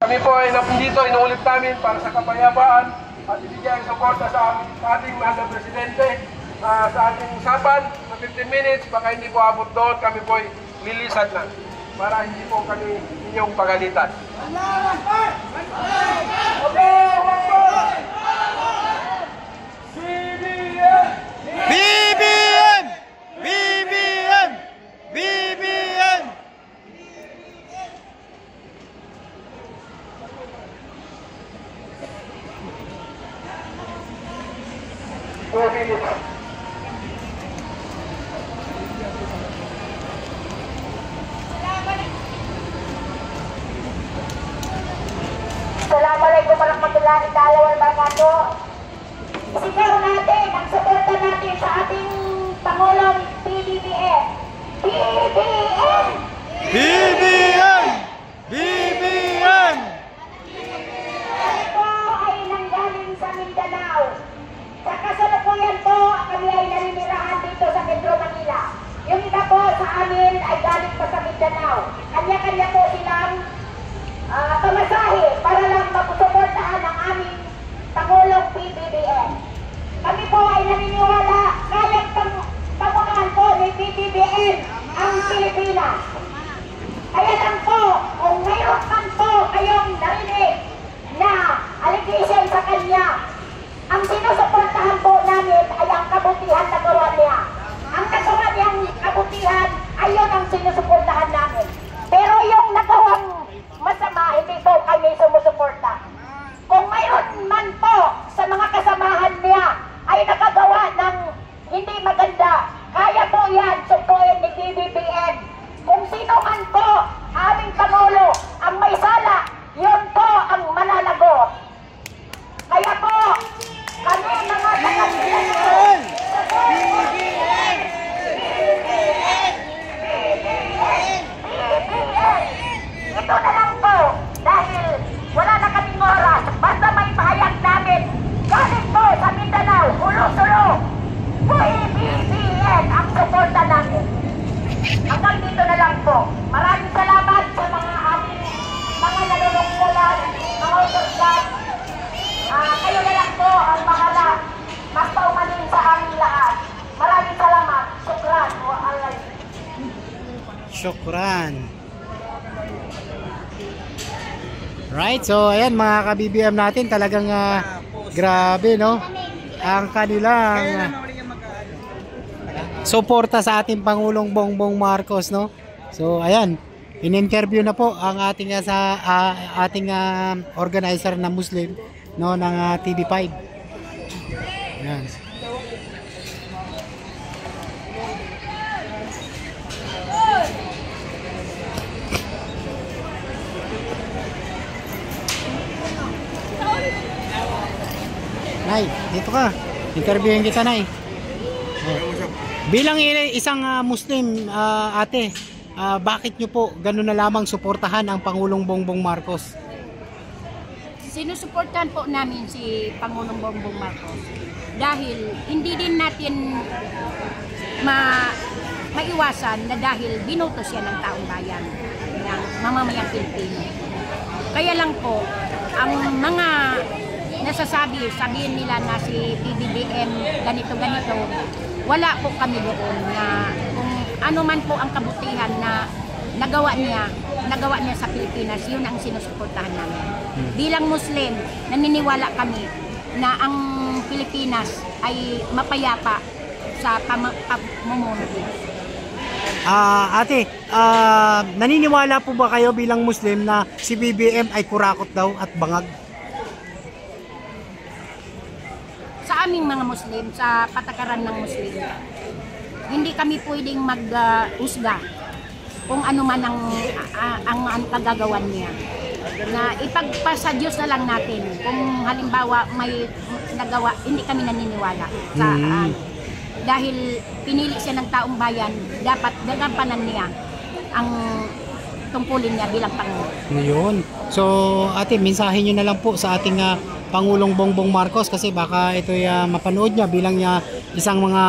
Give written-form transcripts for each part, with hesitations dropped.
Kami po ay nandito, inuulit namin para sa kapayapaan at ibigay ang suporta sa ating mahal na presidente sa ating usapan sa 15 minutes. Baka hindi po abot doon, kami po ay lilisan na para hindi po kami inyong pagalitan. BBM! BBM! BBM! Assalamualaikum warahmatullahi wabarakatuh. Sigaw natin ang suporta natin sa ating Pangulong PBBM. PBBM! BBM! BBM! Ito ay nanggaling sa Mindanao. Sa kasalukuyan po, kami ay naninirahan dito sa Metro Manila. Yung iba po sa amin ay galing pa sa Mindanao. Kanya-kanya po silang pamasahe para lang magsuportahan ang aming Pangulong PBBM. Kami po ay naniniwala kayang pamunahan po ni PBBM ang Pilipinas. Kaya lang po, kung mayroon man po kayong narinig na allegation sa kanya, ang sinusuportahan po namin ay ang kabutihan na gawa niya. Ang nagawa niyang kabutihan ay yun ang sinusuportahan namin. Pero yung nagawang masama, hindi po kami sumusuporta. Kung mayroon man po sa mga kasamahan niya ay nakagawa ng hindi maganda, kaya po yan sukuin ni PBBM. Kung sino man po aming Pangulo ang may sala, yun po ang mananagot. Kaya po, kami mga taga-PBBM, ito na lang po, dahil wala na kaming oras, basta may pahayag namin, galing po sa Mindanao, Hulo-Sulo, PBBM ang suporta namin. Hanggang dito na lang po. Maraming salamat sa mga aming mga nalulungkulan, mga otoridad. Kayo na lang po ang bahala magpaumanin sa aming lahat. Maraming salamat. Shukran o alay. Shukran. Right, so ayan mga ka-BBM natin, talagang grabe, no? Ang kanilang suporta sa ating Pangulong Bongbong Marcos, no? So ayan, in-interview na po ang ating sa ating organizer na Muslim, no, ng TV5. Ayan. Nay, dito ka. Interviewin kita, Nay. Bilang isang Muslim, ate, bakit nyo po gano'n na lamang suportahan ang Pangulong Bongbong Marcos? Sinusuportahan po namin si Pangulong Bongbong Marcos dahil hindi din natin maiwasan na dahil binoto siya ng taong bayan ng mamamayang Pilipino. Kaya lang po, ang mga sabihin nila na si PBBM ganito-ganito, wala po kami doon na kung ano man po ang kabutihan na nagawa niya sa Pilipinas, yun ang sinusuportahan namin. Bilang Muslim, naniniwala kami na ang Pilipinas ay mapayapa sa pamumuno. Ate, naniniwala po ba kayo bilang Muslim na si BBM ay kurakot daw at bangag? Sa aming mga Muslim, sa patakaran ng Muslim, hindi kami pwedeng mag-usga kung ano man ang kagagawan niya. Na ipagpasa Diyos na lang natin kung halimbawa may nagawa, hindi kami naniniwala sa dahil pinili siya ng taong bayan, dapat gagampanan niya ang tungkulin niya bilang Pangulo. Ngayon. So, ate, mensahe nyo na lang po sa ating Pangulong Bongbong Marcos kasi baka ito mapanood niya bilang isang mga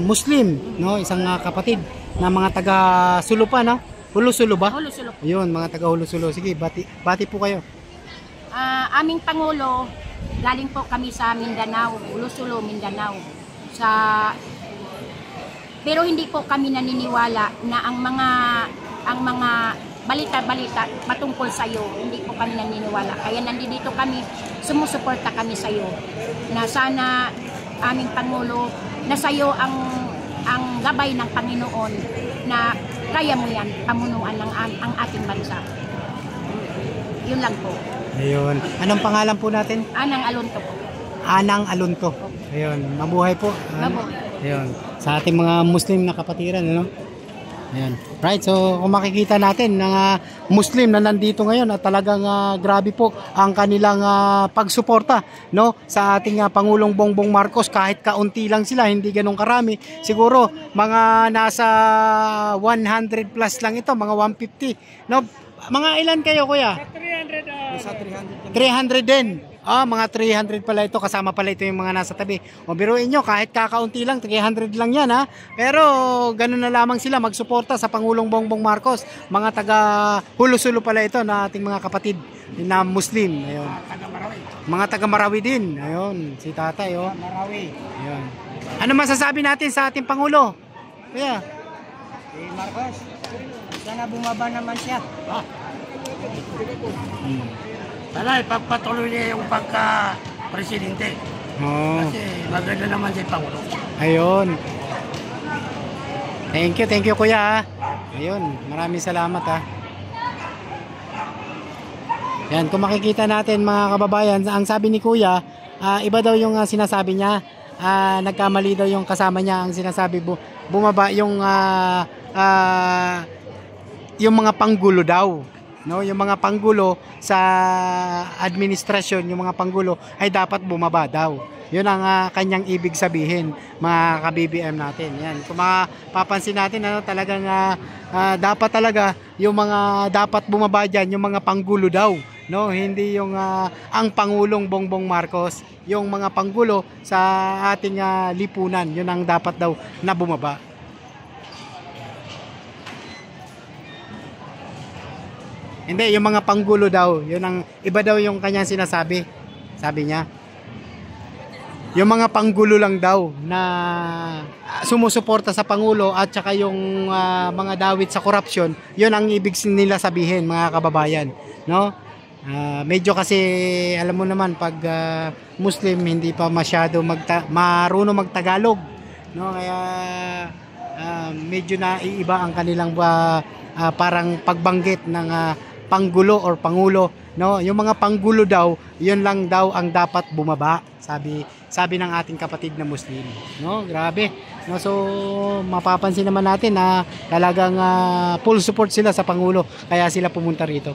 Muslim, no, isang kapatid na mga taga Sulupa, no? Hulo-Sulo ba? Hulo-Sulo. Ayun, mga taga Hulo-Sulo. Sige, bati po kayo. Aming Pangulo, galing po kami sa Mindanao, Ulo-Sulo, Mindanao. Pero hindi po kami naniniwala na ang mga balita-balita patungkol sa iyo, hindi po kami naniniwala. Kaya nandito kami, sumusuporta kami sa iyo. Na sana aming Pangulo, na sa iyo ang gabay ng Panginoon na kaya mo yan, pamunuan ng ang ating bansa. Yun lang po. Ayun. Anong pangalan po natin? Anang Alonto po. Anang Alonto. Ayun. Mabuhay po. Mabuhay. Ayun. Sa ating mga Muslim na kapatiran, ano? Ayan. Right, so kung makikita natin ng Muslim na nandito ngayon at talagang grabe po ang kanilang pagsuporta, no, sa ating Pangulong Bongbong Marcos. Kahit kaunti lang sila, hindi ganun karami. Siguro mga nasa 100 plus lang ito, mga 150. No, mga ilan kayo, kuya? 300 din. Mga 300 pala ito, kasama pala ito yung mga nasa tabi. O biruin nyo, kahit kakaunti lang, 300 lang yan, ha. Pero ganun na lamang sila magsuporta sa Pangulong Bongbong Marcos. Mga taga Hulo-Sulo pala ito na ating mga kapatid na Muslim. Ayun. Mga taga Marawi din. Ayun, si tatay, oh. Marawi. Ayun. Ano masasabi natin sa ating Pangulo? Kuya? Si Marcos, sana bumaba naman siya. Sana ipagpatuloy niya yung pagka-presidente. Oh. Kasi maganda naman si Pangulo. Ayun. Thank you kuya, ha. Ayun, maraming salamat, ha. Yan, kung makikita natin mga kababayan, ang sabi ni kuya, iba daw yung sinasabi niya. Nagkamali daw yung kasama niya ang sinasabi, bumaba yung mga panggulo daw, no, yung mga panggulo sa administrasyon, yung mga panggulo ay dapat bumaba daw. Yun ang kanyang ibig sabihin, mga ka-BBM natin. Yan, kung mapapansin natin, ano, talagang dapat talaga yung mga dapat bumaba diyan, yung mga panggulo daw, no, hindi yung ang Pangulong Bongbong Marcos, yung mga panggulo sa ating lipunan, yun ang dapat daw na bumaba. Hindi, yung mga panggulo daw, yun ang iba daw yung kanyang sinasabi. Sabi niya, yung mga panggulo lang daw na sumusuporta sa Pangulo at saka yung mga dawit sa korupsyon, yun ang ibig nila sabihin, mga kababayan, no? Medyo kasi alam mo naman pag Muslim hindi pa masyado marunong magtagalog, no? Kaya medyo naiiba ang kanilang parang pagbanggit ng panggulo or pangulo, no? Yung mga panggulo daw, yun lang daw ang dapat bumaba, sabi ng ating kapatid na Muslim, no? Grabe, no? So mapapansin naman natin na talagang full support sila sa pangulo, kaya sila pumunta rito.